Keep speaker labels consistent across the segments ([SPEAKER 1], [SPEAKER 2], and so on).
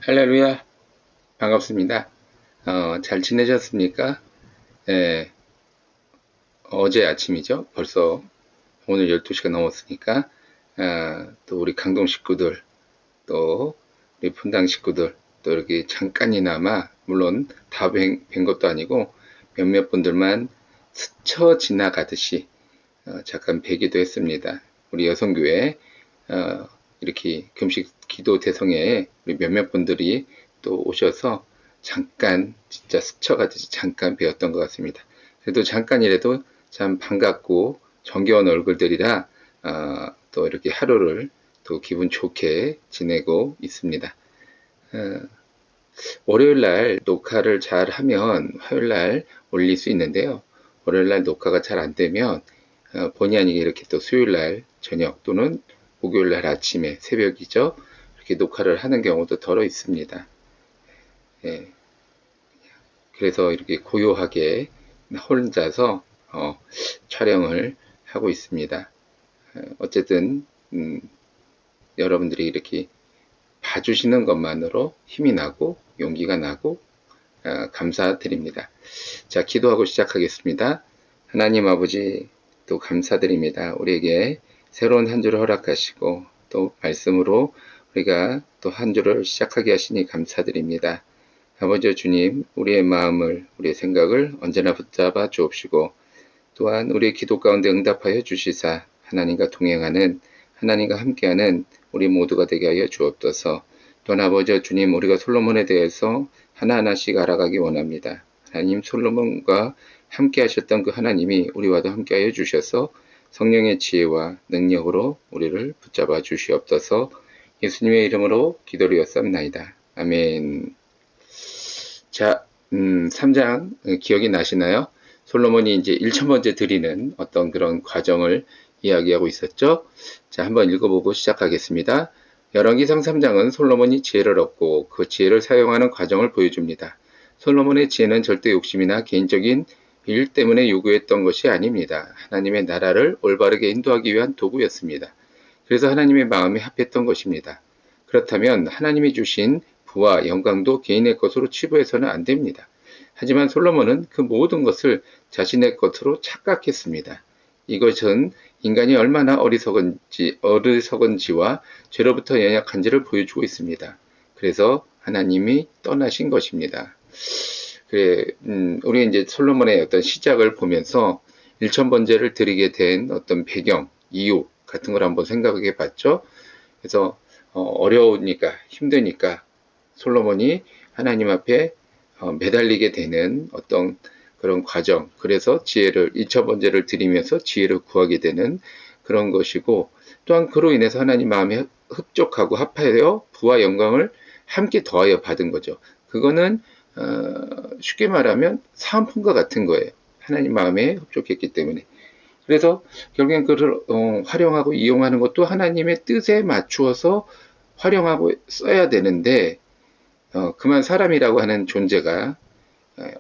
[SPEAKER 1] 할렐루야, 반갑습니다. 잘 지내셨습니까? 예, 어제 아침이죠. 벌써 오늘 12시가 넘었으니까, 또 우리 강동 식구들, 또 우리 분당 식구들, 또 이렇게 잠깐이나마, 물론 다 뵌 것도 아니고, 몇몇 분들만 스쳐 지나가듯이, 잠깐 뵈기도 했습니다. 우리 여성교회, 어, 이렇게 금식 기도 대성회에 우리 몇몇 분들이 또 오셔서 잠깐 진짜 스쳐가듯이 잠깐 배웠던 것 같습니다. 그래도 잠깐이라도 참 반갑고 정겨운 얼굴들이라 또 이렇게 하루를 또 기분 좋게 지내고 있습니다. 어, 월요일 날 녹화를 잘 하면 화요일 날 올릴 수 있는데요. 월요일 날 녹화가 잘 안 되면 본의 아니게 이렇게 또 수요일 날 저녁 또는 목요일 날 아침에 새벽이죠. 이렇게 녹화를 하는 경우도 더러 있습니다. 예, 그래서 이렇게 고요하게 혼자서 촬영을 하고 있습니다. 어쨌든 여러분들이 이렇게 봐주시는 것만으로 힘이 나고 용기가 나고 감사드립니다. 자, 기도하고 시작하겠습니다. 하나님 아버지, 또 감사드립니다. 우리에게 새로운 한 주를 허락하시고 또 말씀으로 우리가 또 한 주를 시작하게 하시니 감사드립니다. 아버지 주님, 우리의 마음을, 우리의 생각을 언제나 붙잡아 주옵시고 또한 우리의 기도 가운데 응답하여 주시사 하나님과 동행하는, 하나님과 함께하는 우리 모두가 되게 하여 주옵소서. 또한 아버지 주님, 우리가 솔로몬에 대해서 하나하나씩 알아가기 원합니다. 하나님, 솔로몬과 함께 하셨던 그 하나님이 우리와도 함께 하여 주셔서 성령의 지혜와 능력으로 우리를 붙잡아 주시옵소서. 예수님의 이름으로 기도드렸사옵나이다. 아멘. 자, 3장 기억이 나시나요? 솔로몬이 이제 1000번째 드리는 어떤 그런 과정을 이야기하고 있었죠. 자, 한번 읽어보고 시작하겠습니다. 열왕기상 3장은 솔로몬이 지혜를 얻고 그 지혜를 사용하는 과정을 보여줍니다. 솔로몬의 지혜는 절대 욕심이나 개인적인 일 때문에 요구했던 것이 아닙니다. 하나님의 나라를 올바르게 인도하기 위한 도구였습니다. 그래서 하나님의 마음에 합했던 것입니다. 그렇다면 하나님이 주신 부와 영광도 개인의 것으로 치부해서는 안 됩니다. 하지만 솔로몬은 그 모든 것을 자신의 것으로 착각했습니다. 이것은 인간이 얼마나 어리석은지와 죄로부터 연약한지를 보여주고 있습니다. 그래서 하나님이 떠나신 것입니다. 그래, 우리 이제 솔로몬의 어떤 시작을 보면서 1000번제를 드리게 된 어떤 배경, 이유 같은 걸 한번 생각해 봤죠. 그래서 어려우니까, 힘드니까 솔로몬이 하나님 앞에 매달리게 되는 어떤 그런 과정, 그래서 지혜를 2000번제를 드리면서 지혜를 구하게 되는 그런 것이고, 또한 그로 인해서 하나님 마음에 흡족하고 합하여 부와 영광을 함께 더하여 받은 거죠. 그거는 쉽게 말하면 사은품과 같은 거예요. 하나님 마음에 흡족했기 때문에. 그래서 결국엔 그를 활용하고 이용하는 것도 하나님의 뜻에 맞추어서 활용하고 써야 되는데, 그만 사람이라고 하는 존재가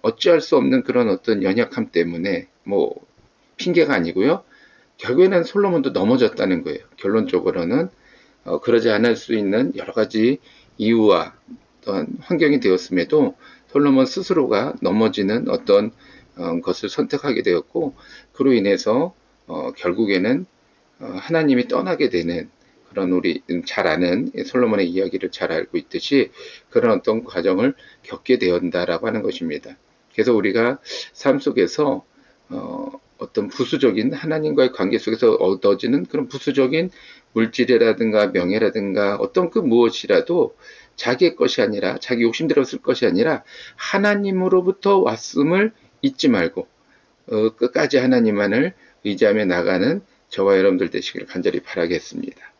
[SPEAKER 1] 어찌할 수 없는 그런 어떤 연약함 때문에, 뭐 핑계가 아니고요, 결국에는 솔로몬도 넘어졌다는 거예요. 결론적으로는 그러지 않을 수 있는 여러 가지 이유와 또한 환경이 되었음에도 솔로몬 스스로가 넘어지는 어떤 것을 선택하게 되었고, 그로 인해서 결국에는 하나님이 떠나게 되는, 그런 우리 잘 아는 솔로몬의 이야기를 잘 알고 있듯이 그런 어떤 과정을 겪게 되었다라고 하는 것입니다. 그래서 우리가 삶 속에서 어떤 부수적인 하나님과의 관계 속에서 얻어지는 그런 부수적인 물질이라든가 명예라든가 어떤 그 무엇이라도 자기의 것이 아니라, 자기 욕심대로 쓸 것이 아니라 하나님으로부터 왔음을 잊지 말고 끝까지 하나님만을 의지하며 나가는 저와 여러분들 되시기를 간절히 바라겠습니다.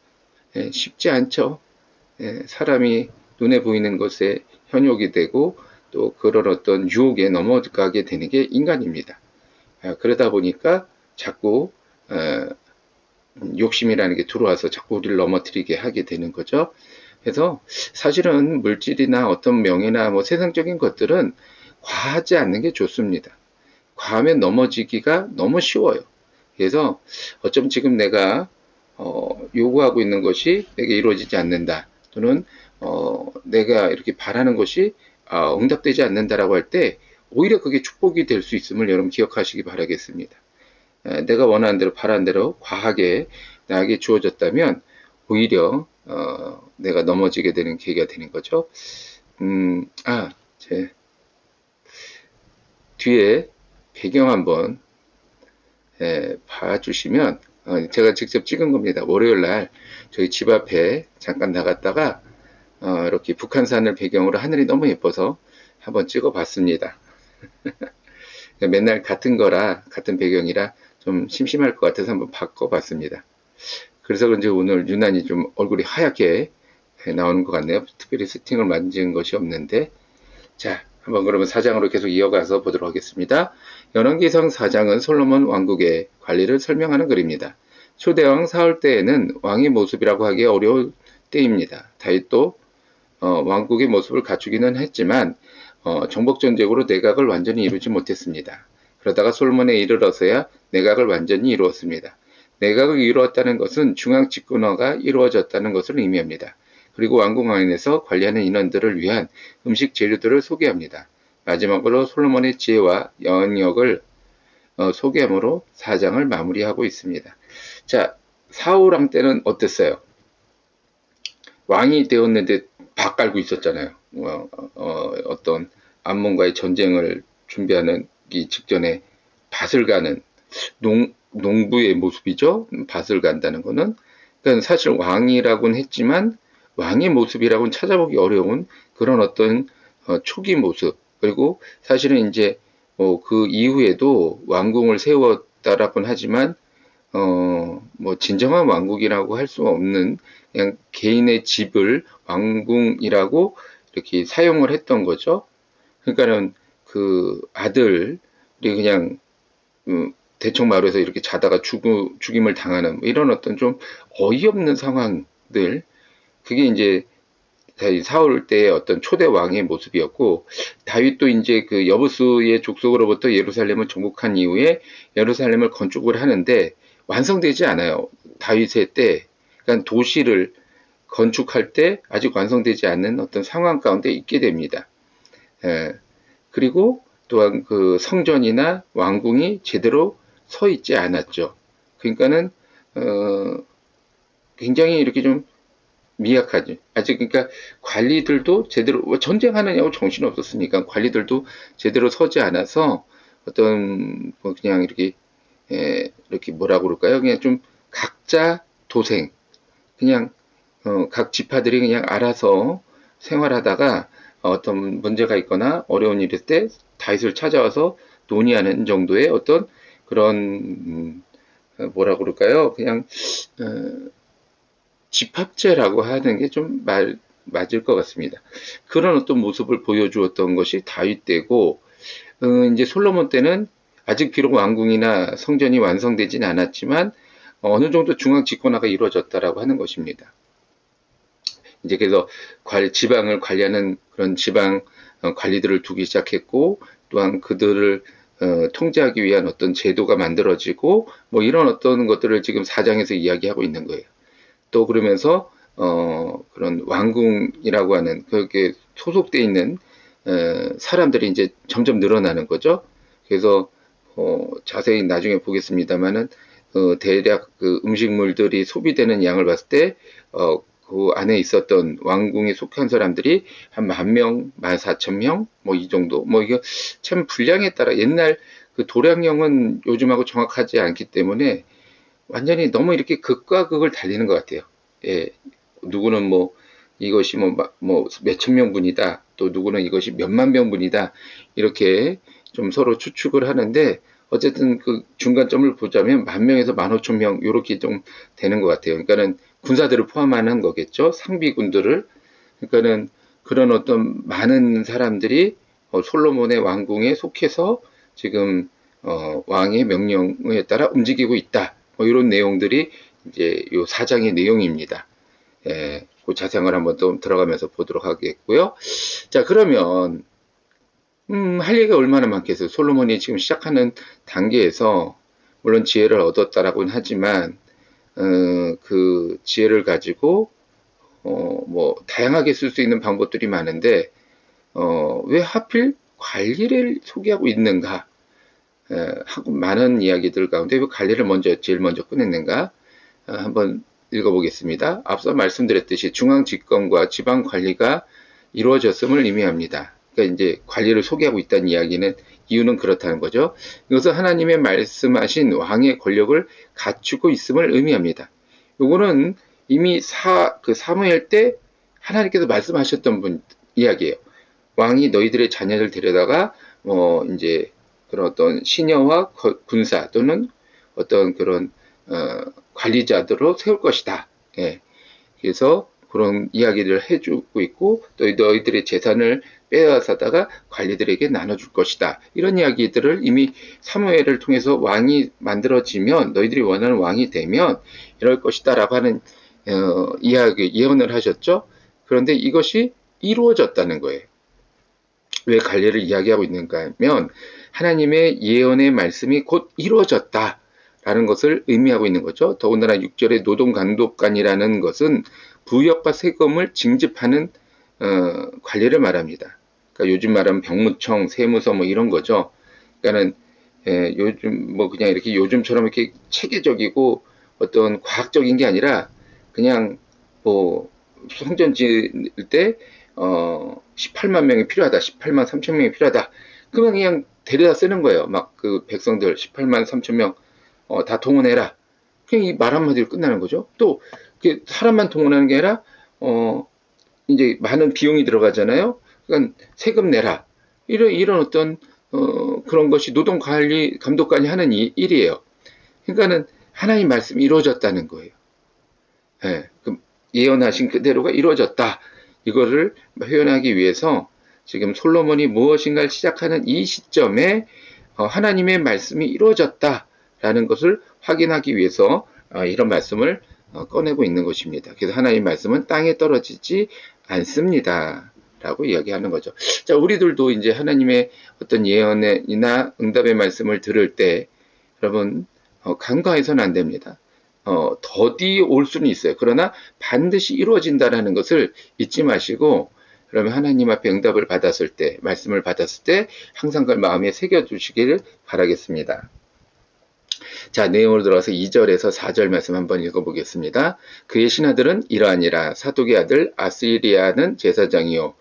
[SPEAKER 1] 쉽지 않죠. 사람이 눈에 보이는 것에 현혹이 되고 또 그런 어떤 유혹에 넘어가게 되는 게 인간입니다. 그러다 보니까 자꾸 욕심이라는 게 들어와서 자꾸 우리를 넘어뜨리게 하게 되는 거죠. 그래서 사실은 물질이나 어떤 명예나 뭐 세상적인 것들은 과하지 않는 게 좋습니다. 과하면 넘어지기가 너무 쉬워요. 그래서 어쩜 지금 내가 요구하고 있는 것이 내게 이루어지지 않는다, 또는 내가 이렇게 바라는 것이 응답되지 않는다라고 할 때 오히려 그게 축복이 될 수 있음을 여러분 기억하시기 바라겠습니다. 내가 원하는 대로 바라는 대로 과하게 나에게 주어졌다면 오히려 내가 넘어지게 되는 계기가 되는 거죠. 제 뒤에 배경 한번 봐주시면 제가 직접 찍은 겁니다. 월요일 날 저희 집 앞에 잠깐 나갔다가 이렇게 북한산을 배경으로 하늘이 너무 예뻐서 한번 찍어 봤습니다. 맨날 같은 거라 같은 배경이라 좀 심심할 것 같아서 한번 바꿔봤습니다. 그래서 그런지 오늘 유난히 좀 얼굴이 하얗게 나오는 것 같네요. 특별히 세팅을 만진 것이 없는데. 자, 한번 그러면 4장으로 계속 이어가서 보도록 하겠습니다. 연왕기상 4장은 솔로몬 왕국의 관리를 설명하는 글입니다. 초대왕 사울 때에는 왕의 모습이라고 하기 어려울 때입니다. 다윗도 왕국의 모습을 갖추기는 했지만 정복전쟁으로 내각을 완전히 이루지 못했습니다. 그러다가 솔몬에 이르러서야 내각을 완전히 이루었습니다. 내각을 이루었다는 것은 중앙 집권화가 이루어졌다는 것을 의미합니다. 그리고 왕궁 안에서 관리하는 인원들을 위한 음식 재료들을 소개합니다. 마지막으로 솔로몬의 지혜와 영역을 소개함으로 4장을 마무리하고 있습니다. 자, 사울왕 때는 어땠어요? 왕이 되었는데 밥 깔고 있었잖아요. 어떤 암몬과의 전쟁을 준비하는 이 직전에 밭을 가는 농부의 모습이죠. 밭을 간다는 거는. 그러니까 사실 왕이라고는 했지만 왕의 모습이라고는 찾아보기 어려운 그런 어떤 초기 모습. 그리고 사실은 이제 그 이후에도 왕궁을 세웠다라고는 하지만 뭐 진정한 왕국이라고 할 수 없는 그냥 개인의 집을 왕궁이라고 이렇게 사용을 했던 거죠. 그러니까는 그 아들이 그냥 대청 마루에서 이렇게 자다가 죽임을 당하는 뭐 이런 어떤 좀 어이없는 상황들, 그게 이제 사울 때의 어떤 초대 왕의 모습이었고, 다윗도 이제 그 여부수의 족속으로부터 예루살렘을 정복한 이후에 예루살렘을 건축을 하는데 완성되지 않아요. 다윗의 때, 그러니까 도시를 건축할 때 아직 완성되지 않는 어떤 상황 가운데 있게 됩니다. 그리고 또한 그 성전이나 왕궁이 제대로 서 있지 않았죠. 그러니까는 굉장히 이렇게 좀 미약하지. 아직 그러니까 관리들도 제대로 전쟁하느냐고 정신 없었으니까 관리들도 제대로 서지 않아서 어떤 뭐 그냥 이렇게 뭐라고 그럴까요? 그냥 좀 각자 도생, 그냥 각 지파들이 그냥 알아서 생활하다가 어떤 문제가 있거나 어려운 일일 때 다윗을 찾아와서 논의하는 정도의 어떤 그런 뭐라고 그럴까요? 그냥 집합제라고 하는 게 좀 맞을 것 같습니다. 그런 어떤 모습을 보여주었던 것이 다윗 때고, 이제 솔로몬 때는 아직 비록 왕궁이나 성전이 완성되지는 않았지만 어느 정도 중앙 집권화가 이루어졌다라고 하는 것입니다. 이제 그래서 지방을 관리하는 그런 지방 관리들을 두기 시작했고, 또한 그들을 통제하기 위한 어떤 제도가 만들어지고, 뭐 이런 어떤 것들을 지금 4장에서 이야기하고 있는 거예요. 또 그러면서 그런 왕궁이라고 하는 그게 소속돼 있는 사람들이 이제 점점 늘어나는 거죠. 그래서 자세히 나중에 보겠습니다만은 대략 그 음식물들이 소비되는 양을 봤을 때 그 안에 있었던 왕궁에 속한 사람들이 한 10,000명, 14,000명, 뭐 이 정도. 뭐 이거 참 분량에 따라 옛날 그 도량령은 요즘하고 정확하지 않기 때문에 완전히 너무 이렇게 극과 극을 달리는 것 같아요. 예, 누구는 뭐 이것이 뭐 몇천 명분이다, 또 누구는 이것이 몇만 명분이다, 이렇게 좀 서로 추측을 하는데 어쨌든 그 중간점을 보자면 10,000명에서 15,000명 이렇게 좀 되는 것 같아요. 그러니까는 군사들을 포함하는 거겠죠, 상비군들을. 그러니까는 그런 어떤 많은 사람들이 솔로몬의 왕궁에 속해서 지금 왕의 명령에 따라 움직이고 있다. 뭐 이런 내용들이 이제 요 4장의 내용입니다. 그 자세한 한번 또 들어가면서 보도록 하겠고요. 자, 그러면 할 얘기가 얼마나 많겠어요. 솔로몬이 지금 시작하는 단계에서 물론 지혜를 얻었다라고는 하지만 그 지혜를 가지고 뭐 다양하게 쓸 수 있는 방법들이 많은데 왜 하필 관리를 소개하고 있는가? 하고 많은 이야기들 가운데 왜 관리를 제일 먼저 꺼냈는가? 한번 읽어보겠습니다. 앞서 말씀드렸듯이 중앙 집권과 지방 관리가 이루어졌음을 의미합니다. 그러니까 이제 관리를 소개하고 있다는 이야기는 이유는 그렇다는 거죠. 이것은 하나님의 말씀하신 왕의 권력을 갖추고 있음을 의미합니다. 요거는 이미 사무엘 때 하나님께서 말씀하셨던 이야기예요. 왕이 너희들의 자녀를 데려다가 이제 그런 어떤 시녀와 군사 또는 어떤 그런 관리자들로 세울 것이다. 예. 그래서 그런 이야기를 해주고 있고 또 너희들의 재산을 빼앗아다가 관리들에게 나눠줄 것이다. 이런 이야기들을 이미 사무엘을 통해서 왕이 만들어지면 너희들이 원하는 왕이 되면 이럴 것이다 라고 하는 이야기 예언을 하셨죠. 그런데 이것이 이루어졌다는 거예요. 왜 관리를 이야기하고 있는가 하면 하나님의 예언의 말씀이 곧 이루어졌다라는 것을 의미하고 있는 거죠. 더군다나 6절의 노동감독관이라는 것은 부역과 세금을 징집하는 관리를 말합니다. 그러니까 요즘 말하면 병무청, 세무서 뭐 이런 거죠. 그러니까는 요즘 뭐 그냥 이렇게 요즘처럼 이렇게 체계적이고 어떤 과학적인 게 아니라 그냥 뭐 성전 지을 때 18만 명이 필요하다. 18만 3천 명이 필요하다. 그러면 그냥 데려다 쓰는 거예요. 막 그 백성들 18만 3천 명 다 동원해라. 그냥 이 말 한마디로 끝나는 거죠. 또 사람만 동원하는 게 아니라 이제 많은 비용이 들어가잖아요. 그러니까 세금 내라. 이런 어떤 그런 것이 노동관리 감독관이 하는 일이에요. 그러니까는 하나님 말씀이 이루어졌다는 거예요. 예, 예언하신 그대로가 이루어졌다. 이거를 표현하기 위해서 지금 솔로몬이 무엇인가를 시작하는 이 시점에 하나님의 말씀이 이루어졌다라는 것을 확인하기 위해서 이런 말씀을 꺼내고 있는 것입니다. 그래서 하나님의 말씀은 땅에 떨어지지 않습니다. 라고 이야기하는 거죠. 자, 우리들도 이제 하나님의 어떤 예언이나 응답의 말씀을 들을 때 여러분 간과해서는 안 됩니다. 더디 올 수는 있어요. 그러나 반드시 이루어진다는 것을 잊지 마시고 그러면 하나님 앞에 응답을 받았을 때, 말씀을 받았을 때 항상 그걸 마음에 새겨두시기를 바라겠습니다. 자, 내용으로 들어가서 2절에서 4절 말씀 한번 읽어보겠습니다. 그의 신하들은 이러하니라. 사독의 아들 아스리아는 제사장이요,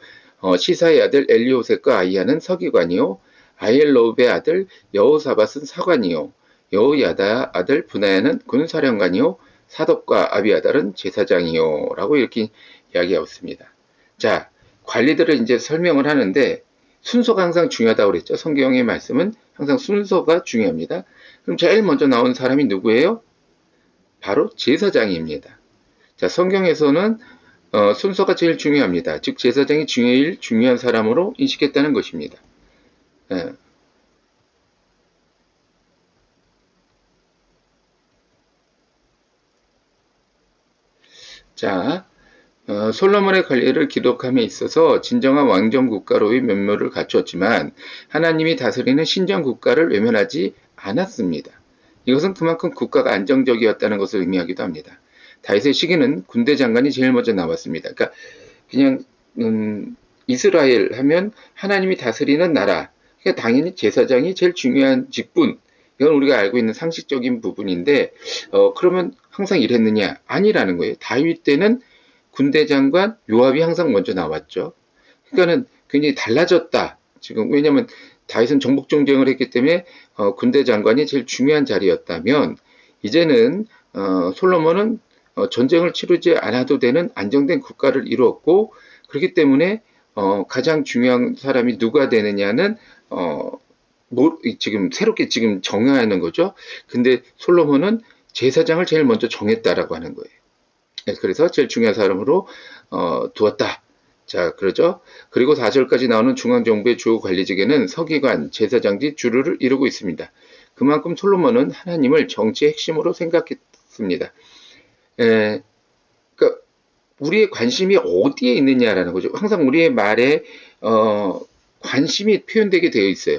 [SPEAKER 1] 시사의 아들 엘리호셋과 아이야는 서기관이요, 아이엘로브의 아들 여호사밧은 사관이요, 여호야다의 아들 분하야는 군사령관이요, 사독과 아비아달은 제사장이요 라고 이렇게 이야기하고 있습니다. 자, 관리들을 이제 설명을 하는데 순서가 항상 중요하다고 그랬죠. 성경의 말씀은 항상 순서가 중요합니다. 그럼 제일 먼저 나온 사람이 누구예요? 바로 제사장입니다. 자, 성경에서는 순서가 제일 중요합니다. 즉 제사장이 제일 중요한 사람으로 인식했다는 것입니다. 예. 자, 솔로몬의 관리를 기록함에 있어서 진정한 왕정 국가로의 면모를 갖추었지만 하나님이 다스리는 신정 국가를 외면하지 않았습니다. 이것은 그만큼 국가가 안정적이었다는 것을 의미하기도 합니다. 다윗의 시기는 군대 장관이 제일 먼저 나왔습니다. 그러니까 그냥 이스라엘 하면 하나님이 다스리는 나라. 그러니까 당연히 제사장이 제일 중요한 직분. 이건 우리가 알고 있는 상식적인 부분인데 그러면 항상 이랬느냐? 아니라는 거예요. 다윗 때는 군대 장관 요압이 항상 먼저 나왔죠. 그러니까는 굉장히 달라졌다. 지금 왜냐하면 다윗은 정복 전쟁을 했기 때문에 군대 장관이 제일 중요한 자리였다면 이제는 솔로몬은 전쟁을 치르지 않아도 되는 안정된 국가를 이루었고 그렇기 때문에 가장 중요한 사람이 누가 되느냐는 지금 새롭게 지금 정하는 거죠. 근데 솔로몬은 제사장을 제일 먼저 정했다라고 하는 거예요. 그래서 제일 중요한 사람으로 두었다. 자, 그러죠. 그리고 4절까지 나오는 중앙정부의 주요 관리직에는 서기관, 제사장이 주류를 이루고 있습니다. 그만큼 솔로몬은 하나님을 정치의 핵심으로 생각했습니다. 그러니까 우리의 관심이 어디에 있느냐라는 거죠. 항상 우리의 말에 관심이 표현되게 되어 있어요.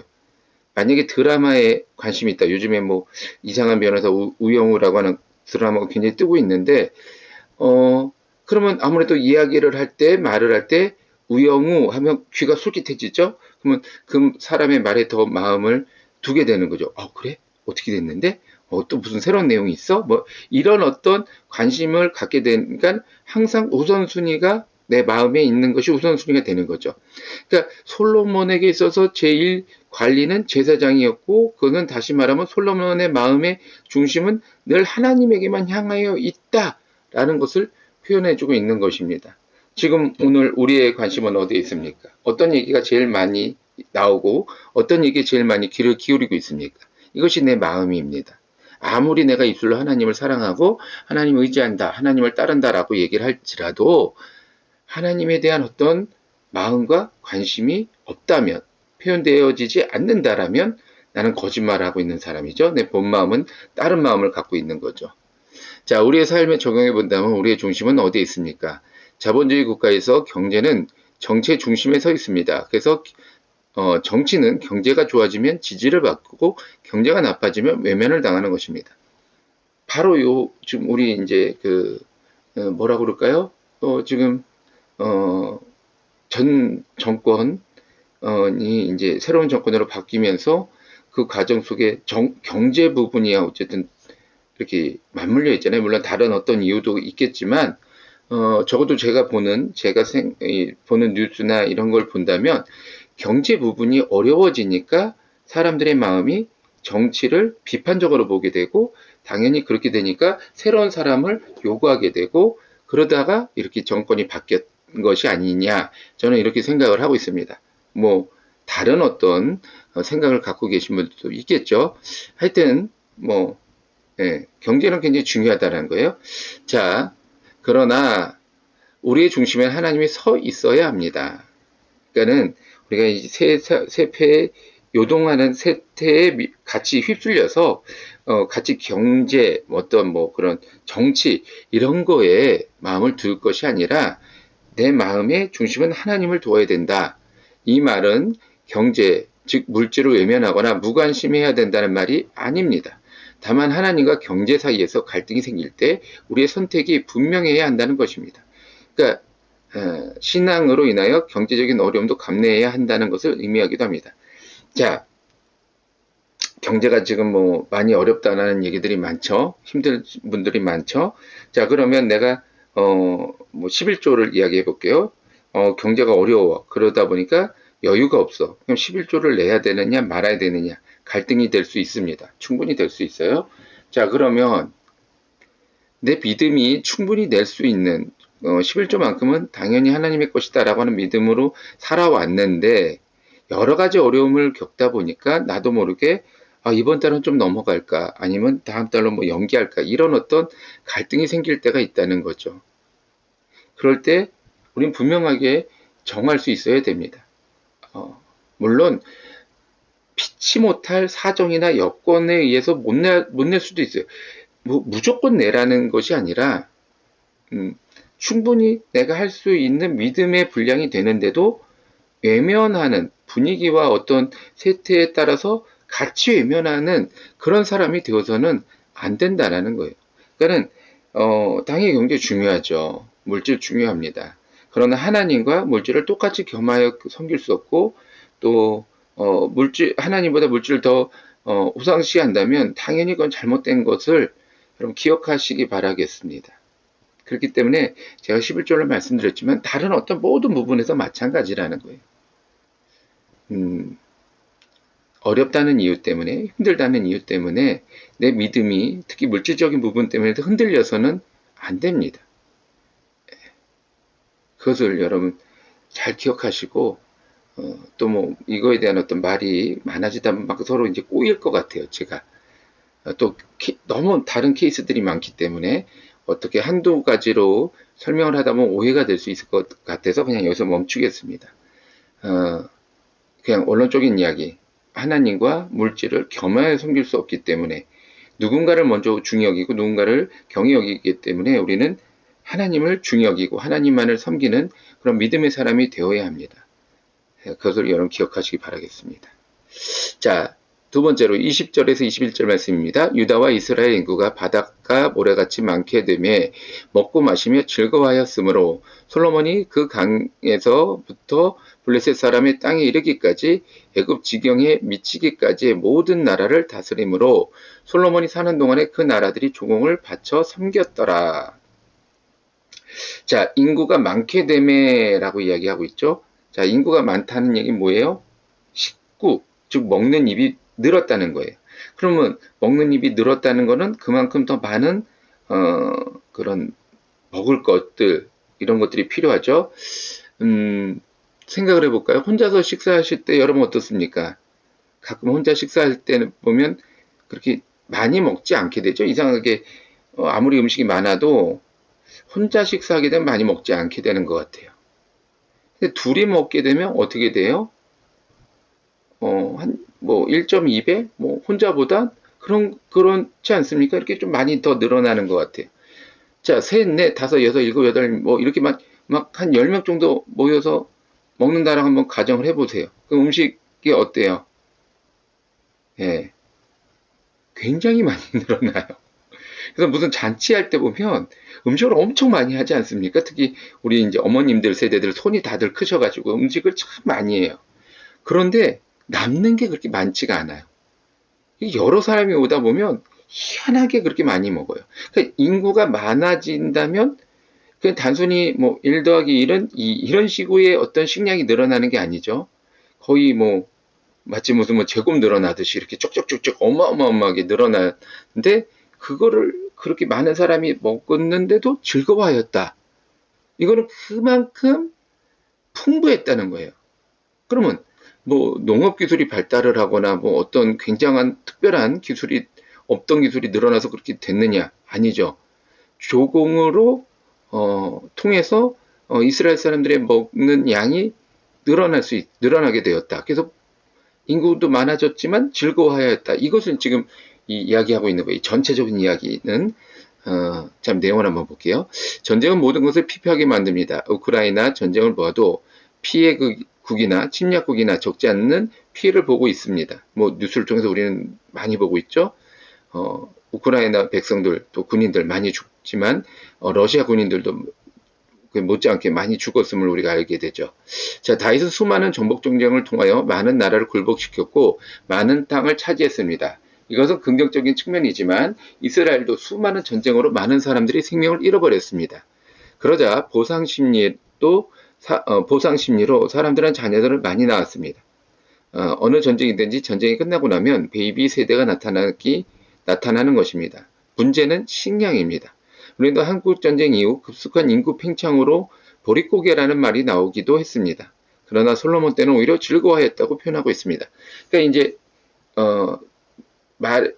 [SPEAKER 1] 만약에 드라마에 관심이 있다. 요즘에 뭐 이상한 변호사 우영우라고 하는 드라마가 굉장히 뜨고 있는데 그러면 아무래도 이야기를 할 때, 말을 할 때, 우영우 하면 귀가 솔깃해지죠? 그러면 그 사람의 말에 더 마음을 두게 되는 거죠. 그래? 어떻게 됐는데? 또 무슨 새로운 내용이 있어? 뭐, 이런 어떤 관심을 갖게 되니까 항상 우선순위가 내 마음에 있는 것이 우선순위가 되는 거죠. 그러니까 솔로몬에게 있어서 제1 관리는 제사장이었고, 그는 다시 말하면 솔로몬의 마음의 중심은 늘 하나님에게만 향하여 있다라는 것을 표현해주고 있는 것입니다. 지금 오늘 우리의 관심은 어디에 있습니까? 어떤 얘기가 제일 많이 나오고 어떤 얘기에 제일 많이 귀를 기울이고 있습니까? 이것이 내 마음입니다. 아무리 내가 입술로 하나님을 사랑하고 하나님을 의지한다, 하나님을 따른다라고 얘기를 할지라도 하나님에 대한 어떤 마음과 관심이 없다면, 표현되어지지 않는다라면 나는 거짓말하고 있는 사람이죠. 내 본 마음은 다른 마음을 갖고 있는 거죠. 자, 우리의 삶에 적용해 본다면 우리의 중심은 어디에 있습니까? 자본주의 국가에서 경제는 정치의 중심에 서 있습니다. 그래서 정치는 경제가 좋아지면 지지를 받고 경제가 나빠지면 외면을 당하는 것입니다. 바로 지금 우리 이제 뭐라고 그럴까요? 지금 전 정권이 이제 새로운 정권으로 바뀌면서 그 과정 속에 경제 부분이야 어쨌든 이렇게 맞물려 있잖아요. 물론 다른 어떤 이유도 있겠지만 적어도 제가 보는 뉴스나 이런 걸 본다면 경제 부분이 어려워지니까 사람들의 마음이 정치를 비판적으로 보게 되고 당연히 그렇게 되니까 새로운 사람을 요구하게 되고 그러다가 이렇게 정권이 바뀌었 것이 아니냐 저는 이렇게 생각을 하고 있습니다. 뭐 다른 어떤 생각을 갖고 계신 분들도 있겠죠. 하여튼 뭐 경제는 굉장히 중요하다는 거예요. 자, 그러나 우리의 중심에 하나님이 서 있어야 합니다. 그러니까는 우리가 이 세패에 요동하는 세태에 같이 휩쓸려서 같이 경제 어떤 뭐 그런 정치 이런 거에 마음을 둘 것이 아니라 내 마음의 중심은 하나님을 두어야 된다. 이 말은 경제, 즉 물질을 외면하거나 무관심해야 된다는 말이 아닙니다. 다만 하나님과 경제 사이에서 갈등이 생길 때 우리의 선택이 분명해야 한다는 것입니다. 그러니까 신앙으로 인하여 경제적인 어려움도 감내해야 한다는 것을 의미하기도 합니다. 자, 경제가 지금 뭐 많이 어렵다는 얘기들이 많죠. 힘든 분들이 많죠. 자, 그러면 내가 뭐 11조를 이야기해 볼게요. 경제가 어려워. 그러다 보니까 여유가 없어. 그럼 11조를 내야 되느냐 말아야 되느냐 갈등이 될 수 있습니다. 충분히 될 수 있어요. 자, 그러면 내 믿음이 충분히 낼 수 있는 11조만큼은 당연히 하나님의 것이다 라고 하는 믿음으로 살아왔는데 여러 가지 어려움을 겪다 보니까 나도 모르게 이번 달은 좀 넘어갈까 아니면 다음 달로 뭐 연기할까 이런 어떤 갈등이 생길 때가 있다는 거죠. 그럴 때 우린 분명하게 정할 수 있어야 됩니다. 물론 피치 못할 사정이나 여건에 의해서 못 낼 수도 있어요. 뭐 무조건 내라는 것이 아니라 충분히 내가 할 수 있는 믿음의 분량이 되는데도 외면하는 분위기와 어떤 세태에 따라서 같이 외면하는 그런 사람이 되어서는 안 된다라는 거예요. 그러니까는 당연히 경제 중요하죠. 물질 중요합니다. 그러나 하나님과 물질을 똑같이 겸하여 섬길 수 없고 또 하나님보다 물질을 더 우상시한다면 당연히 그건 잘못된 것을 여러분 기억하시기 바라겠습니다. 그렇기 때문에 제가 11조를 말씀드렸지만 다른 어떤 모든 부분에서 마찬가지라는 거예요. 어렵다는 이유 때문에 힘들다는 이유 때문에 내 믿음이 특히 물질적인 부분 때문에 흔들려서는 안 됩니다. 그것을 여러분 잘 기억하시고 또 뭐 이거에 대한 어떤 말이 많아지다 보면 막 서로 이제 꼬일 것 같아요. 제가 또 너무 다른 케이스들이 많기 때문에 어떻게 한두 가지로 설명을 하다 보면 오해가 될 수 있을 것 같아서 그냥 여기서 멈추겠습니다. 그냥 원론적인 이야기. 하나님과 물질을 겸하여 섬길 수 없기 때문에 누군가를 먼저 중히 여기고 누군가를 경히 여기기 때문에 우리는 하나님을 중히 여기고 하나님만을 섬기는 그런 믿음의 사람이 되어야 합니다. 그것을 여러분 기억하시기 바라겠습니다. 자, 두 번째로 20절에서 21절 말씀입니다. 유다와 이스라엘 인구가 바닷가 모래같이 많게 되매 먹고 마시며 즐거워하였으므로 솔로몬이 그 강에서부터 블레셋 사람의 땅에 이르기까지 애굽 지경에 미치기까지의 모든 나라를 다스림으로 솔로몬이 사는 동안에 그 나라들이 조공을 바쳐 섬겼더라. 자, 인구가 많게 되매라고 이야기하고 있죠. 자, 인구가 많다는 얘기는 뭐예요? 식구, 즉 먹는 입이 늘었다는 거예요. 그러면 먹는 입이 늘었다는 거는 그만큼 더 많은 그런 먹을 것들 이런 것들이 필요하죠. 생각을 해볼까요? 혼자서 식사하실 때 여러분 어떻습니까? 가끔 혼자 식사할 때는 보면 그렇게 많이 먹지 않게 되죠. 이상하게 아무리 음식이 많아도 혼자 식사하게 되면 많이 먹지 않게 되는 것 같아요. 근데 둘이 먹게 되면 어떻게 돼요? 한, 1.2배? 혼자보다? 그렇지 않습니까? 이렇게 좀 많이 더 늘어나는 것 같아요. 자, 셋, 넷, 다섯, 여섯, 일곱, 여덟, 이렇게 막 한 10명 정도 모여서 먹는다라고 한번 가정을 해보세요. 그 음식이 어때요? 예, 굉장히 많이 늘어나요. 그래서 무슨 잔치할 때 보면 음식을 엄청 많이 하지 않습니까? 특히 우리 이제 어머님들 세대들 손이 다들 크셔가지고 음식을 참 많이 해요. 그런데 남는 게 그렇게 많지가 않아요. 여러 사람이 오다 보면 희한하게 그렇게 많이 먹어요. 그러니까 인구가 많아진다면 그냥 단순히 1 더하기 1은 이런 식의 어떤 식량이 늘어나는 게 아니죠. 거의 마치 무슨 제곱 늘어나듯이 이렇게 쪽쪽쪽쪽 어마어마하게 늘어나는데 그거를 그렇게 많은 사람이 먹었는데도 즐거워하였다. 이거는 그만큼 풍부했다는 거예요. 그러면 농업 기술이 발달을 하거나 어떤 굉장한 특별한 기술이 없던 기술이 늘어나서 그렇게 됐느냐? 아니죠. 조공으로 통해서 이스라엘 사람들의 먹는 양이 늘어나게 되었다. 그래서 인구도 많아졌지만 즐거워하였다. 이것을 지금 이야기하고 있는 거예요. 전체적인 이야기는 참 내용을 한번 볼게요. 전쟁은 모든 것을 피폐하게 만듭니다. 우크라이나 전쟁을 보아도 피해 국이나 침략국이나 적지 않는 피해를 보고 있습니다. 뉴스를 통해서 우리는 많이 보고 있죠. 우크라이나 백성들 또 군인들 많이 죽지만 러시아 군인들도 못지않게 많이 죽었음을 우리가 알게 되죠. 자, 다윗은 수많은 정복 전쟁을 통하여 많은 나라를 굴복시켰고 많은 땅을 차지했습니다. 이것은 긍정적인 측면이지만 이스라엘도 수많은 전쟁으로 많은 사람들이 생명을 잃어버렸습니다. 그러자 보상심리로 사람들은 자녀들을 많이 낳았습니다. 어느 전쟁이든지 전쟁이 끝나고 나면 베이비 세대가 나타나는 것입니다. 문제는 식량입니다. 우리도 한국전쟁 이후 급속한 인구 팽창으로 보릿고개라는 말이 나오기도 했습니다. 그러나 솔로몬 때는 오히려 즐거워했다고 표현하고 있습니다. 그러니까 이제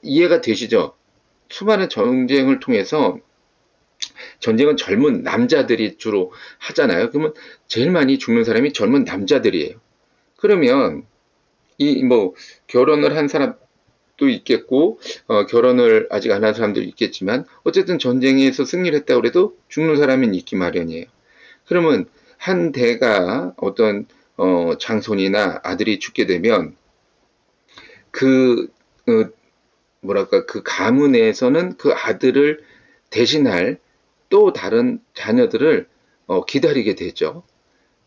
[SPEAKER 1] 이해가 되시죠? 수많은 전쟁을 통해서 전쟁은 젊은 남자들이 주로 하잖아요. 그러면 제일 많이 죽는 사람이 젊은 남자들이에요. 그러면 결혼을 한 사람도 있겠고 결혼을 아직 안 한 사람도 있겠지만 어쨌든 전쟁에서 승리를 했다고 해도 죽는 사람은 있기 마련이에요. 그러면 한 대가 어떤 장손이나 아들이 죽게 되면 그 가문에서는 그 아들을 대신할 또 다른 자녀들을 기다리게 되죠.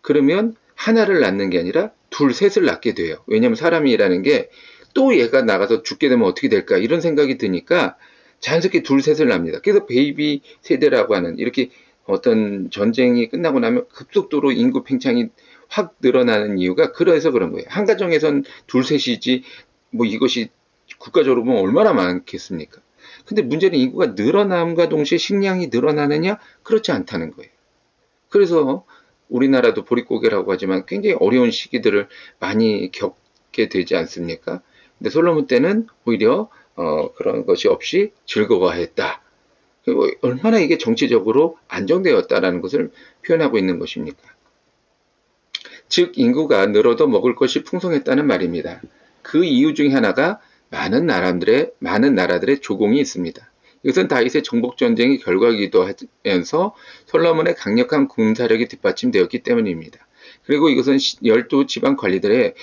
[SPEAKER 1] 그러면 하나를 낳는 게 아니라 둘, 셋을 낳게 돼요. 왜냐하면 사람이라는 게 또 얘가 나가서 죽게 되면 어떻게 될까 이런 생각이 드니까 자연스럽게 둘, 셋을 낳습니다. 그래서 베이비 세대라고 하는 이렇게 어떤 전쟁이 끝나고 나면 급속도로 인구 팽창이 확 늘어나는 이유가 그래서 그런 거예요. 한 가정에선 둘, 셋이지 이것이 국가적으로 보면 얼마나 많겠습니까? 근데 문제는 인구가 늘어남과 동시에 식량이 늘어나느냐? 그렇지 않다는 거예요. 그래서 우리나라도 보릿고개라고 하지만 굉장히 어려운 시기들을 많이 겪게 되지 않습니까? 근데 솔로몬 때는 오히려 그런 것이 없이 즐거워했다. 그리고 얼마나 이게 정치적으로 안정되었다라는 것을 표현하고 있는 것입니까? 즉 인구가 늘어도 먹을 것이 풍성했다는 말입니다. 그 이유 중에 하나가 많은 나라들의 조공이 있습니다. 이것은 다윗의 정복전쟁의 결과이기도 하면서 솔로몬의 강력한 군사력이 뒷받침되었기 때문입니다. 그리고 이것은 열두 지방 관리들의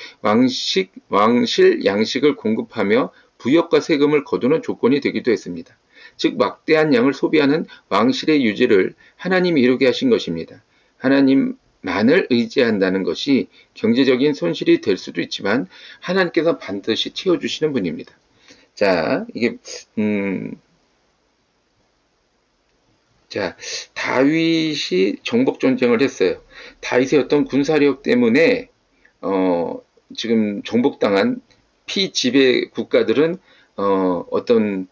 [SPEAKER 1] 왕실 양식을 공급하며 부역과 세금을 거두는 조건이 되기도 했습니다. 즉 막대한 양을 소비하는 왕실의 유지를 하나님이 이루게 하신 것입니다. 하나님만을 의지한다는 것이 경제적인 손실이 될 수도 있지만 하나님께서 반드시 채워주시는 분입니다. 자, 이게 자, 다윗이 정복 전쟁을 했어요. 다윗의 어떤 군사력 때문에 지금 정복당한 피지배 국가들은 어떤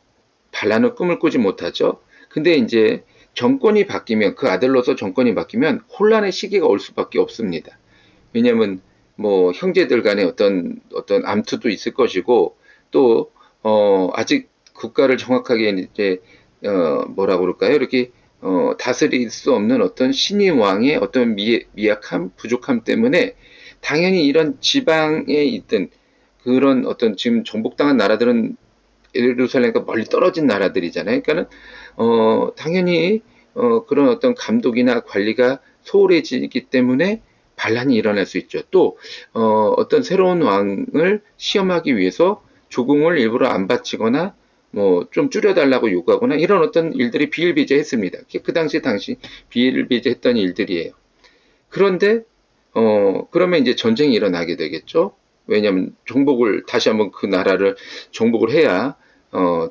[SPEAKER 1] 반란의 꿈을 꾸지 못하죠. 근데 이제 정권이 바뀌면 그 아들로서 정권이 바뀌면 혼란의 시기가 올 수밖에 없습니다. 왜냐하면 뭐 형제들 간에 어떤 암투도 있을 것이고 또 아직 국가를 정확하게 이제 뭐라 그럴까요? 이렇게 다스릴 수 없는 어떤 신임 왕의 어떤 미약함, 부족함 때문에 당연히 이런 지방에 있던 그런 어떤 지금 정복당한 나라들은 예루살렘과 멀리 떨어진 나라들이잖아요. 그러니까는 당연히 그런 어떤 감독이나 관리가 소홀해지기 때문에 반란이 일어날 수 있죠. 또 어떤 새로운 왕을 시험하기 위해서 조공을 일부러 안 바치거나 뭐 좀 줄여달라고 요구하거나 이런 어떤 일들이 비일비재했습니다. 그 당시 비일비재했던 일들이에요. 그런데 그러면 이제 전쟁이 일어나게 되겠죠. 왜냐하면 정복을 다시 한번 그 나라를 정복을 해야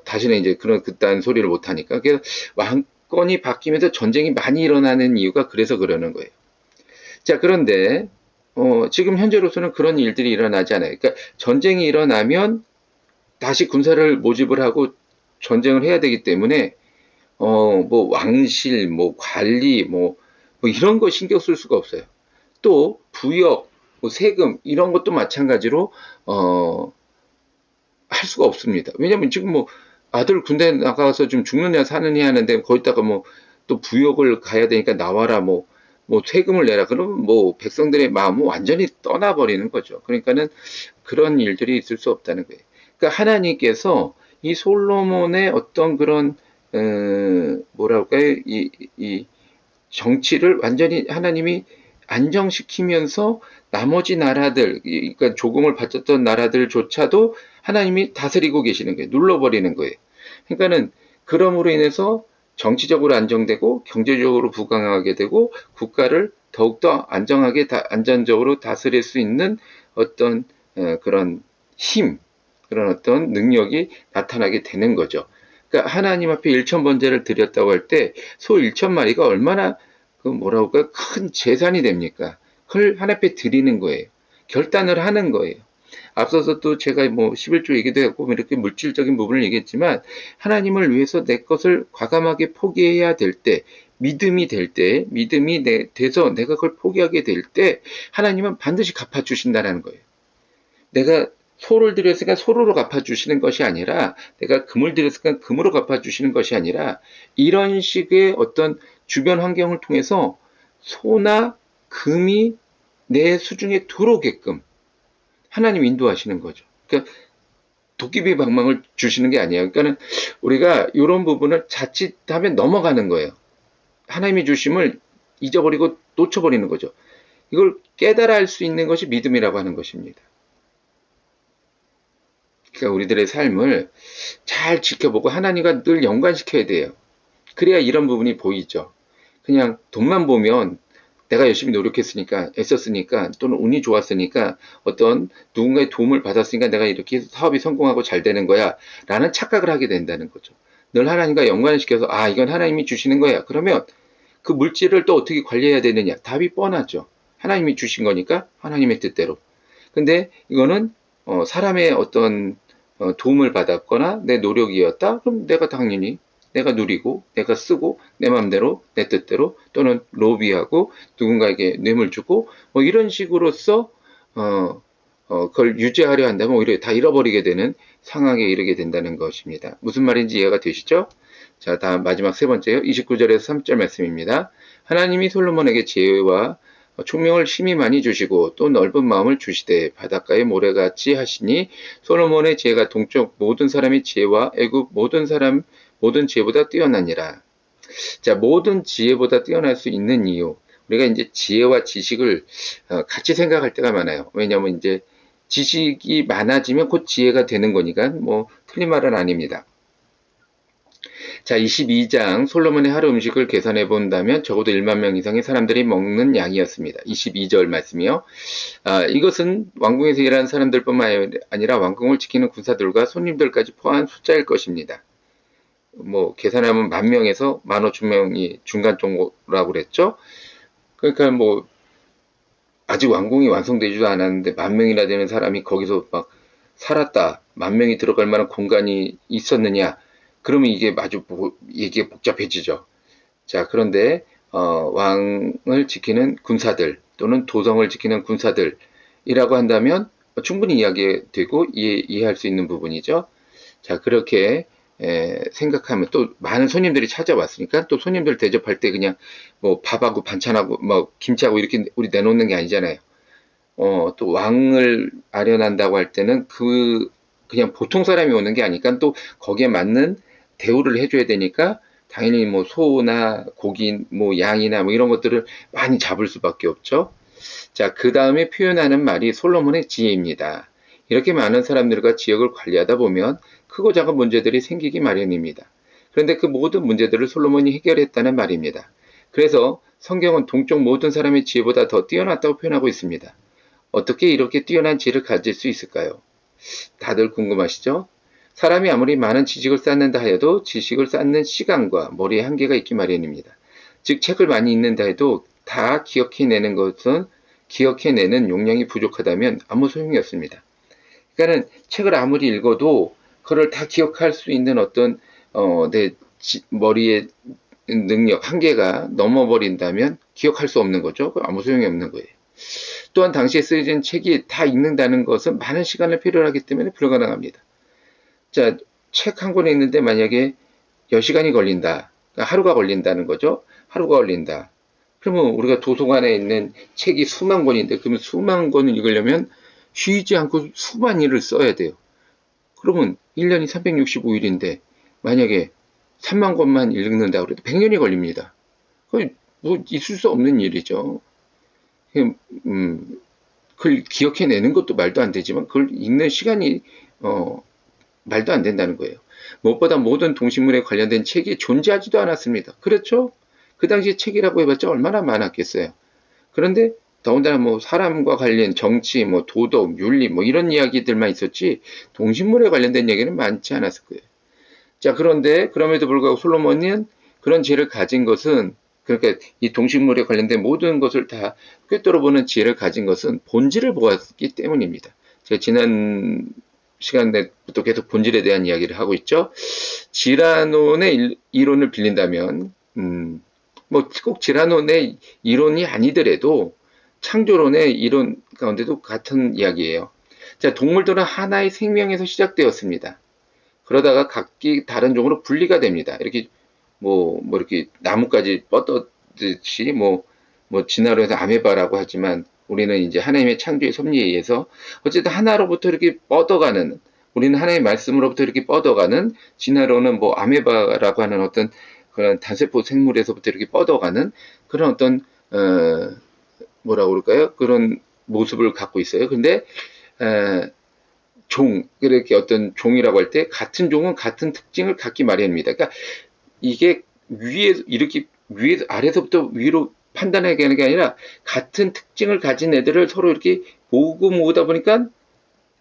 [SPEAKER 1] 다시는 이제 그딴 소리를 못 하니까. 그래서 왕권이 바뀌면서 전쟁이 많이 일어나는 이유가 그래서 그러는 거예요. 자, 그런데 지금 현재로서는 그런 일들이 일어나지 않아요. 그러니까 전쟁이 일어나면 다시 군사를 모집을 하고 전쟁을 해야 되기 때문에 뭐 왕실, 뭐 관리, 뭐 이런 거 신경 쓸 수가 없어요. 또 부역, 뭐 세금 이런 것도 마찬가지로 할 수가 없습니다. 왜냐면 지금 뭐 아들 군대 나가서 좀 죽느냐 사느냐 하는데 거기다가 뭐 또 부역을 가야 되니까 나와라 뭐 세금을 내라 그러면 뭐 백성들의 마음은 완전히 떠나버리는 거죠. 그러니까는 그런 일들이 있을 수 없다는 거예요. 그러니까 하나님께서 이 솔로몬의 어떤 그런 뭐랄까요 이 정치를 완전히 하나님이 안정시키면서 나머지 나라들, 그러니까 조공을 바쳤던 나라들조차도 하나님이 다스리고 계시는 거예요. 눌러버리는 거예요. 그러니까는 그럼으로 인해서 정치적으로 안정되고 경제적으로 부강하게 되고 국가를 더욱더 안전적으로 다스릴 수 있는 어떤 그런 힘, 그런 어떤 능력이 나타나게 되는 거죠. 그러니까 하나님 앞에 일천번제를 드렸다고 할 때 소 1,000마리가 얼마나 그 뭐라고 할까 큰 재산이 됩니까? 그걸 하나님 앞에 드리는 거예요. 결단을 하는 거예요. 앞서서 또 제가 뭐 11조 얘기도 했고 이렇게 물질적인 부분을 얘기했지만 하나님을 위해서 내 것을 과감하게 포기해야 될 때, 믿음이 돼서 내가 그걸 포기하게 될 때 하나님은 반드시 갚아주신다는 거예요. 내가 소를 들였으니까 소로 갚아주시는 것이 아니라 내가 금을 들였으니까 금으로 갚아주시는 것이 아니라 이런 식의 어떤 주변 환경을 통해서 소나 금이 내 수중에 들어오게끔 하나님 인도하시는 거죠. 그러니까 도깨비 방망을 주시는 게 아니에요. 그러니까는 우리가 이런 부분을 자칫하면 넘어가는 거예요. 하나님이 주심을 잊어버리고 놓쳐버리는 거죠. 이걸 깨달아 할 수 있는 것이 믿음이라고 하는 것입니다. 그러니까 우리들의 삶을 잘 지켜보고 하나님과 늘 연관시켜야 돼요. 그래야 이런 부분이 보이죠. 그냥 돈만 보면 내가 열심히 노력했으니까, 애썼으니까, 또는 운이 좋았으니까, 어떤 누군가의 도움을 받았으니까 내가 이렇게 사업이 성공하고 잘 되는 거야. 라는 착각을 하게 된다는 거죠. 늘 하나님과 연관시켜서, 아, 이건 하나님이 주시는 거야. 그러면 그 물질을 또 어떻게 관리해야 되느냐. 답이 뻔하죠. 하나님이 주신 거니까 하나님의 뜻대로. 근데 이거는 사람의 어떤 도움을 받았거나 내 노력이었다? 그럼 내가 당연히 내가 누리고 내가 쓰고 내 마음대로 내 뜻대로 또는 로비하고 누군가에게 뇌물 주고 뭐 이런 식으로서 그걸 유지하려 한다면 오히려 다 잃어버리게 되는 상황에 이르게 된다는 것입니다. 무슨 말인지 이해가 되시죠? 자, 다음 마지막 세 번째요. 29절에서 3절 말씀입니다. 하나님이 솔로몬에게 지혜와 총명을 심히 많이 주시고 또 넓은 마음을 주시되 바닷가의 모래같이 하시니 솔로몬의 지혜가 동쪽 모든 사람의 지혜와 애굽 모든 지혜보다 뛰어나니라. 자, 모든 지혜보다 뛰어날 수 있는 이유. 우리가 이제 지혜와 지식을 같이 생각할 때가 많아요. 왜냐하면 이제 지식이 많아지면 곧 지혜가 되는 거니까 뭐 틀린 말은 아닙니다. 자, 22장 솔로몬의 하루 음식을 계산해 본다면 적어도 1만 명 이상의 사람들이 먹는 양이었습니다. 22절 말씀이요. 이것은 왕궁에서 일하는 사람들뿐만 아니라 왕궁을 지키는 군사들과 손님들까지 포함한 숫자일 것입니다. 뭐 계산하면 10,000명에서 15,000명이 중간 정도라고 그랬죠. 그러니까 뭐 아직 왕궁이 완성되지도 않았는데 10,000명이나 되는 사람이 거기서 막 살았다. 10,000명이 들어갈 만한 공간이 있었느냐? 그러면 이게 아주 얘기가 복잡해지죠. 자, 그런데 왕을 지키는 군사들 또는 도성을 지키는 군사들이라고 한다면 충분히 이야기되고 이해할 수 있는 부분이죠. 자, 그렇게 생각하면 또 많은 손님들이 찾아왔으니까 또 손님들 대접할 때 그냥 뭐 밥하고 반찬하고 뭐 김치하고 이렇게 우리 내놓는 게 아니잖아요. 또 왕을 아련한다고 할 때는 그냥 보통 사람이 오는 게 아니까 또 거기에 맞는 대우를 해줘야 되니까 당연히 뭐 소나 고기, 뭐 양이나 뭐 이런 것들을 많이 잡을 수밖에 없죠. 자, 그 다음에 표현하는 말이 솔로몬의 지혜입니다. 이렇게 많은 사람들과 지역을 관리하다 보면 크고 작은 문제들이 생기기 마련입니다. 그런데 그 모든 문제들을 솔로몬이 해결했다는 말입니다. 그래서 성경은 동쪽 모든 사람의 지혜보다 더 뛰어났다고 표현하고 있습니다. 어떻게 이렇게 뛰어난 지혜를 가질 수 있을까요? 다들 궁금하시죠? 사람이 아무리 많은 지식을 쌓는다 하여도 지식을 쌓는 시간과 머리에 한계가 있기 마련입니다. 즉 책을 많이 읽는다 해도 다 기억해내는 용량이 부족하다면 아무 소용이 없습니다. 그러니까는 책을 아무리 읽어도 그걸 다 기억할 수 있는 어떤 내 머리의 능력 한계가 넘어버린다면 기억할 수 없는 거죠. 아무 소용이 없는 거예요. 또한 당시에 쓰여진 책이 다 읽는다는 것은 많은 시간을 필요로 하기 때문에 불가능합니다. 자, 책 한 권에 읽는데 만약에 10시간이 걸린다. 그러니까 하루가 걸린다는 거죠. 하루가 걸린다. 그러면 우리가 도서관에 있는 책이 수만 권인데 그러면 수만 권을 읽으려면 쉬지 않고 수만 일을 써야 돼요. 그러면 1년이 365일인데 만약에 3만 권만 읽는다 그래도 100년이 걸립니다. 그건 뭐 있을 수 없는 일이죠. 그걸 기억해내는 것도 말도 안 되지만 그걸 읽는 시간이 말도 안 된다는 거예요. 무엇보다 모든 동식물에 관련된 책이 존재하지도 않았습니다. 그렇죠? 그 당시에 책이라고 해봤자 얼마나 많았겠어요. 그런데 더군다나 뭐 사람과 관련 정치, 뭐 도덕, 윤리 뭐 이런 이야기들만 있었지 동식물에 관련된 얘기는 많지 않았을 거예요. 자, 그런데 그럼에도 불구하고 솔로몬은 그런 지혜를 가진 것은 그러니까 이 동식물에 관련된 모든 것을 다 꿰뚫어보는 지혜를 가진 것은 본질을 보았기 때문입니다. 제가 지난 시간부터 계속 본질에 대한 이야기를 하고 있죠. 지라논의 이론을 빌린다면 뭐 꼭 지라논의 이론이 아니더라도 창조론의 이론 가운데도 같은 이야기예요. 자, 동물들은 하나의 생명에서 시작되었습니다. 그러다가 각기 다른 종으로 분리가 됩니다. 이렇게 뭐 이렇게 나뭇가지 뻗듯이 진화로 해서 아메바라고 하지만 우리는 이제 하나님의 창조의 섭리에 의해서 어쨌든 하나로부터 이렇게 뻗어가는 우리는 하나님의 말씀으로부터 이렇게 뻗어가는 진화로는 뭐 아메바라고 하는 어떤 그런 단세포 생물에서부터 이렇게 뻗어가는 그런 어떤 뭐라고 그럴까요? 그런 모습을 갖고 있어요. 근데 이렇게 어떤 종이라고 할 때 같은 종은 같은 특징을 갖기 마련입니다. 그러니까 이게 아래서부터 위로 판단하게 하는 게 아니라 같은 특징을 가진 애들을 서로 이렇게 모으다 보니까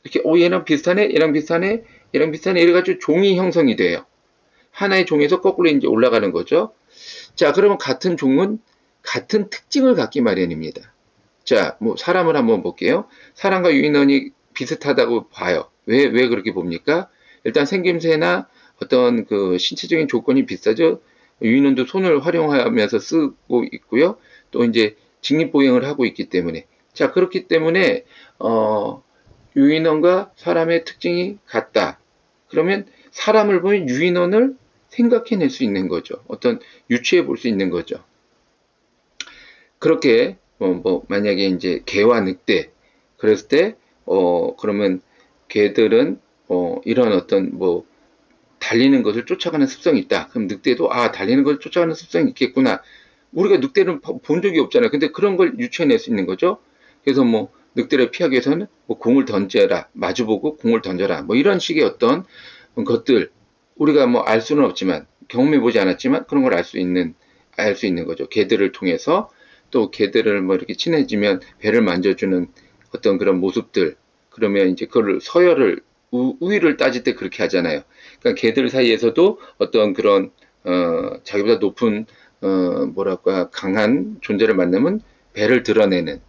[SPEAKER 1] 이렇게 얘랑 비슷하네, 얘랑 비슷하네, 얘랑 비슷하네 이래가지고 종이 형성이 돼요. 하나의 종에서 거꾸로 이제 올라가는 거죠. 자, 그러면 같은 종은 같은 특징을 갖기 마련입니다. 자, 뭐 사람을 한번 볼게요. 사람과 유인원이 비슷하다고 봐요. 왜 그렇게 봅니까? 일단 생김새나 어떤 그 신체적인 조건이 비슷하죠. 유인원도 손을 활용하면서 쓰고 있고요. 또 이제 직립보행을 하고 있기 때문에. 자, 그렇기 때문에 유인원과 사람의 특징이 같다. 그러면 사람을 보면 유인원을 생각해낼 수 있는 거죠. 어떤 유추해 볼 수 있는 거죠. 그렇게 만약에 이제 개와 늑대 그랬을 때 그러면 개들은 이런 어떤 달리는 것을 쫓아가는 습성이 있다. 그럼 늑대도 달리는 것을 쫓아가는 습성이 있겠구나. 우리가 늑대를 본 적이 없잖아요. 근데 그런 걸 유추해낼 수 있는 거죠. 그래서 뭐 늑대를 피하기 위해서는 뭐 공을 던져라, 마주보고 공을 던져라, 뭐 이런 식의 어떤 것들 우리가 뭐 알 수는 없지만 경험해보지 않았지만 그런 걸 알 수 있는 거죠. 개들을 통해서 또 개들을 뭐 이렇게 친해지면 배를 만져주는 어떤 그런 모습들 그러면 이제 그걸 서열을 우위를 따질 때 그렇게 하잖아요. 그러니까 개들 사이에서도 어떤 그런 자기보다 높은 뭐랄까 강한 존재를 만나면 배를 드러내는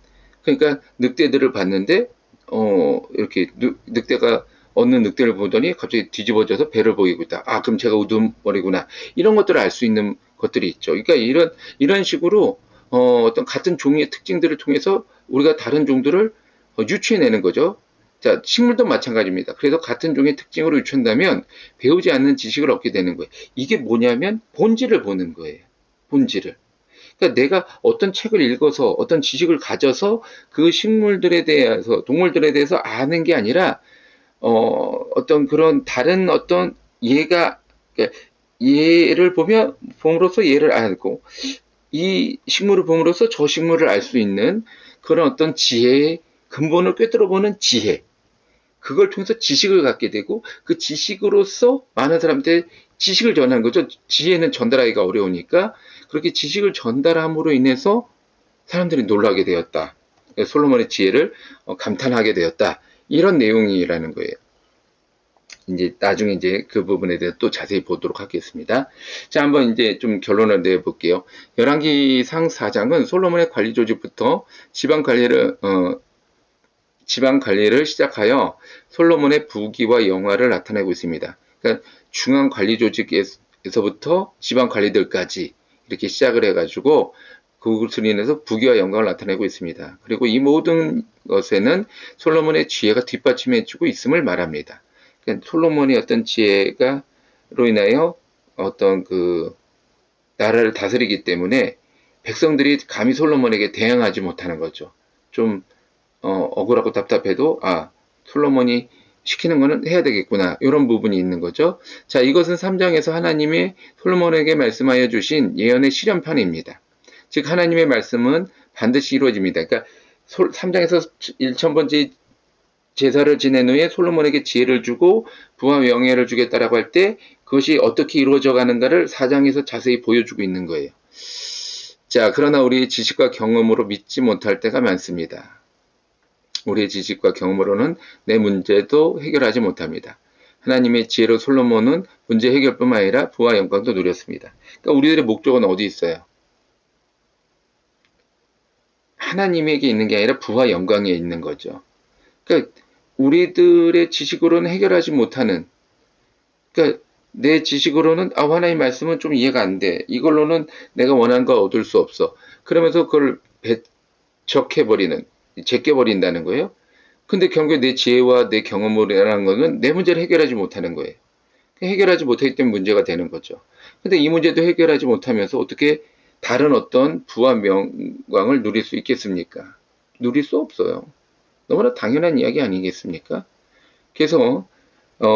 [SPEAKER 1] 그러니까 늑대들을 봤는데 이렇게 늑대가 어느 늑대를 보더니 갑자기 뒤집어져서 배를 보이고 있다. 아, 그럼 제가 우두머리구나. 이런 것들을 알 수 있는 것들이 있죠. 그러니까 이런 식으로 어떤 같은 종의 특징들을 통해서 우리가 다른 종들을 유추해내는 거죠. 자, 식물도 마찬가지입니다. 그래서 같은 종의 특징으로 유추한다면 배우지 않는 지식을 얻게 되는 거예요. 이게 뭐냐면 본질을 보는 거예요. 본질을. 그러니까 내가 어떤 책을 읽어서 어떤 지식을 가져서 그 식물들에 대해서 동물들에 대해서 아는 게 아니라 어떤 그런 다른 어떤 얘가 그러니까 얘를 보면 봄으로써 얘를 알고 이 식물을 봄으로써 저 식물을 알 수 있는 그런 어떤 지혜의 근본을 꿰뚫어보는 지혜 그걸 통해서 지식을 갖게 되고 그 지식으로서 많은 사람들 지식을 전하는 거죠. 지혜는 전달하기가 어려우니까 그렇게 지식을 전달함으로 인해서 사람들이 놀라게 되었다. 솔로몬의 지혜를 감탄하게 되었다. 이런 내용이라는 거예요. 이제 나중에 이제 그 부분에 대해서 또 자세히 보도록 하겠습니다. 자, 한번 이제 좀 결론을 내볼게요. 열왕기상 4장은 솔로몬의 관리 조직부터 지방 관리를 시작하여 솔로몬의 부귀와 영화를 나타내고 있습니다. 그러니까 중앙 관리 조직에서부터 지방 관리들까지 이렇게 시작을 해가지고 그것을 인해서 부귀와 영광을 나타내고 있습니다. 그리고 이 모든 것에는 솔로몬의 지혜가 뒷받침해주고 있음을 말합니다. 그러니까 솔로몬의 어떤 지혜가로 인하여 어떤 그 나라를 다스리기 때문에 백성들이 감히 솔로몬에게 대항하지 못하는 거죠. 좀 억울하고 답답해도 솔로몬이 시키는 거는 해야 되겠구나 이런 부분이 있는 거죠. 자, 이것은 3장에서 하나님이 솔로몬에게 말씀하여 주신 예언의 실현판입니다. 즉 하나님의 말씀은 반드시 이루어집니다. 그러니까 3장에서 1000번째 제사를 지낸 후에 솔로몬에게 지혜를 주고 부와 명예를 주겠다라고 할 때 그것이 어떻게 이루어져 가는가를 4장에서 자세히 보여주고 있는 거예요. 자, 그러나 우리의 지식과 경험으로 믿지 못할 때가 많습니다. 우리의 지식과 경험으로는 내 문제도 해결하지 못합니다. 하나님의 지혜로 솔로몬은 문제 해결뿐만 아니라 부와 영광도 누렸습니다. 그러니까 우리들의 목적은 어디 있어요? 하나님에게 있는 게 아니라 부와 영광에 있는 거죠. 그러니까 우리들의 지식으로는 해결하지 못하는 그러니까 내 지식으로는 하나님 말씀은 좀 이해가 안 돼. 이걸로는 내가 원하는 거 얻을 수 없어. 그러면서 그걸 배척해버리는 제껴버린다는 거예요. 근데 결국에 내 지혜와 내 경험이라는 거는 내 문제를 해결하지 못하는 거예요. 해결하지 못하기 때문에 문제가 되는 거죠. 근데 이 문제도 해결하지 못하면서 어떻게 다른 어떤 부와 명광을 누릴 수 있겠습니까? 누릴 수 없어요. 너무나 당연한 이야기 아니겠습니까? 그래서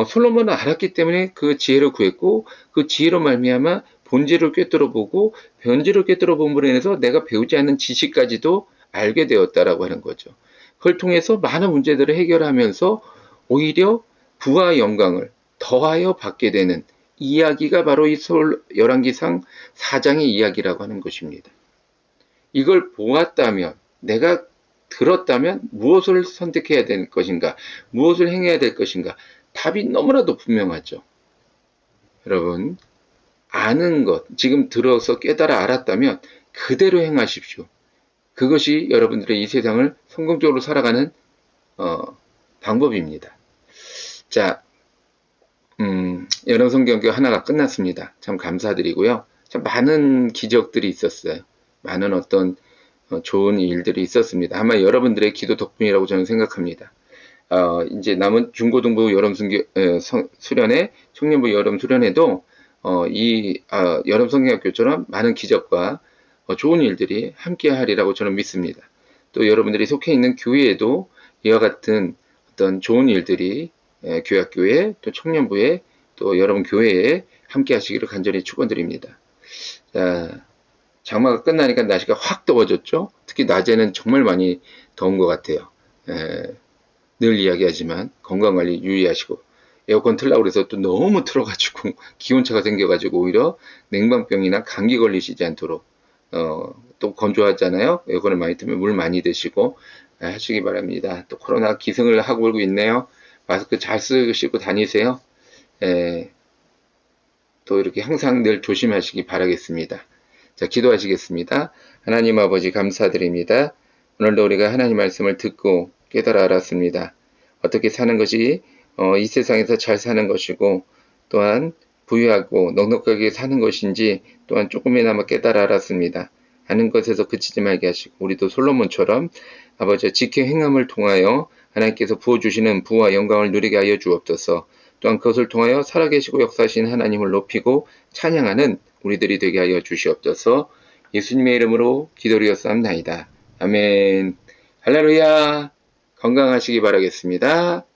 [SPEAKER 1] 솔로몬은 알았기 때문에 그 지혜를 구했고 그 지혜로 말미암아 본질을 꿰뚫어보고 변질을 꿰뚫어봄으로 인해서 내가 배우지 않는 지식까지도 알게 되었다라고 하는 거죠. 그걸 통해서 많은 문제들을 해결하면서 오히려 부와 영광을 더하여 받게 되는 이야기가 바로 이 열왕기상 4장의 이야기라고 하는 것입니다. 이걸 보았다면 내가 들었다면 무엇을 선택해야 될 것인가 무엇을 행해야 될 것인가 답이 너무나도 분명하죠. 여러분 아는 것 지금 들어서 깨달아 알았다면 그대로 행하십시오. 그것이 여러분들의 이 세상을 성공적으로 살아가는 방법입니다. 자, 연합성경교 하나가 끝났습니다. 참 감사드리고요. 참 많은 기적들이 있었어요. 많은 어떤 좋은 일들이 있었습니다. 아마 여러분들의 기도 덕분이라고 저는 생각합니다. 이제 남은 중고등부 여름 수련회, 청년부 여름 수련회도 여름 성경학교처럼 많은 기적과 좋은 일들이 함께 하리라고 저는 믿습니다. 또 여러분들이 속해 있는 교회에도 이와 같은 어떤 좋은 일들이 교회학교에 또 청년부에 또 여러분 교회에 함께 하시기를 간절히 축원드립니다. 자, 장마가 끝나니까 날씨가 확 더워졌죠. 특히 낮에는 정말 많이 더운 것 같아요. 에, 늘 이야기하지만 건강관리 유의하시고 에어컨 틀라고 그래서 또 너무 틀어가지고 기온차가 생겨가지고 오히려 냉방병이나 감기 걸리시지 않도록 또 건조하잖아요. 에어컨을 많이 틀면 물 많이 드시고 하시기 바랍니다. 또 코로나 기승을 하고 오고 있네요. 마스크 잘 쓰시고 다니세요. 에, 또 이렇게 항상 늘 조심하시기 바라겠습니다. 자, 기도하시겠습니다. 하나님 아버지 감사드립니다. 오늘도 우리가 하나님 말씀을 듣고 깨달아 알았습니다. 어떻게 사는 것이 이 세상에서 잘 사는 것이고 또한 부유하고 넉넉하게 사는 것인지 또한 조금이나마 깨달아 알았습니다. 하는 것에서 그치지 말게 하시고 우리도 솔로몬처럼 아버지의 지켜 행함을 통하여 하나님께서 부어주시는 부와 영광을 누리게 하여 주옵소서. 또한 그것을 통하여 살아계시고 역사하신 하나님을 높이고 찬양하는 우리들이 되게 하여 주시옵소서. 예수님의 이름으로 기도드렸사옵나이다. 아멘. 할렐루야. 건강하시기 바라겠습니다.